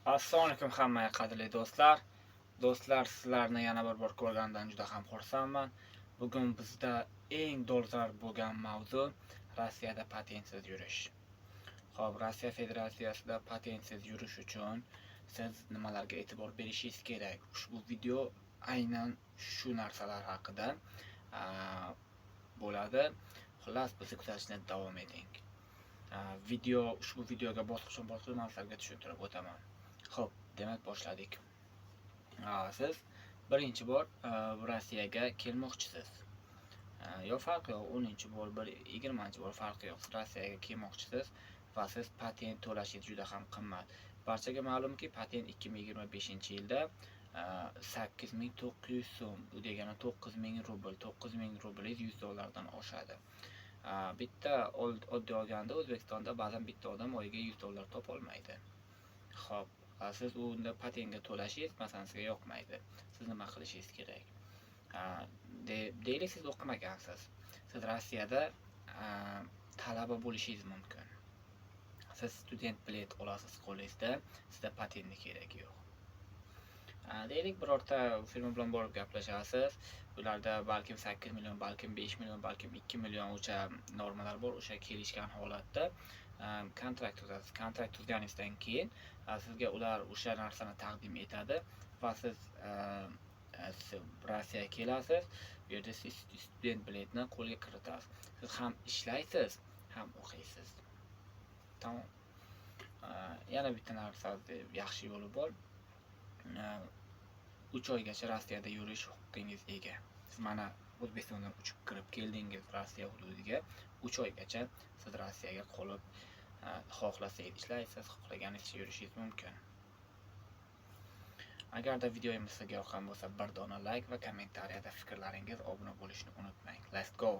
Assalomu alaykum hammaga qadrli do'stlar. Do'stlar, sizlarni yana bir bor ko'rganimdan juda ham xursandman. Bugun bizda eng dolzarb bo'lgan mavzu Rossiyada patentsiz yurish. Xo'p, Rossiya Federatsiyasida patentsiz yurish uchun siz nimalarga e'tibor berishingiz kerak? Ushbu video aynan shu narsalar haqida bo'ladi. Xullas, bizni kuzatishda davom eting. Ushbu videoga bosqichma-bosqich narsalarga tushuntirib o'taman. Xo'p, demak boshladik. Siz birinchi bor Rossiyaga kelmoqchisiz. Yo farqi yo'q, 10-bor, 20-bor farqi yo'q. Rossiyaga kelmoqchisiz va siz patent to'lashingiz juda ham qimmat. Barchaga ma'lumki, patent 2025-yilda 8900 so'm, u degani 9000 rubl, 9000 rublingiz $100 oshadi. Bitta oddiy olganda O'zbekistonda ba'zan bitta odam oyiga $100 topolmaydi. Xo'p, siz unda patentga to'lashingiz masalan sizga yoqmaydi. Siz nima qilishingiz kerak? Deylik, siz o'qimagansiz. Siz Rossiyada talaba bo'lishingiz mumkin. Siz student bilet olasiz qo'lingizda, sizda patentni keragi yo'q. Deylik, birorta firma bilan borib gaplashasiz. Ularda balkim 8 million, balkim 5 million, balkim 2 million o'sha normalar bor. O'sha kelishgan holatda kontrakt tuzasiz. Kontrakt tuzganingizdan keyin sizga ular o'sha narsani taqdim etadi va siz Rossiyaga kelasiz. Bu yerda siz student biletni qo'lga kiritasiz. Siz ham ishlaysiz, ham o'qiysiz. Tamom. Yana bitta narsa, yaxshi yo'li bor. 3 oygacha Rossiyada yurish huquqingiz ega. Siz mana O'zbekistondan uchib kirib keldingiz Rossiya hududiga. 3 oygacha siz Rossiyaga qolib, xohlasangiz ishlaysiz, xohlaganingizcha yurishingiz mumkin. Agarda videomiz sizga yoqqan bo'lsa, bir dona like va kommentariyada fikrlaringiz, obuna bo'lishni unutmang. Let's go!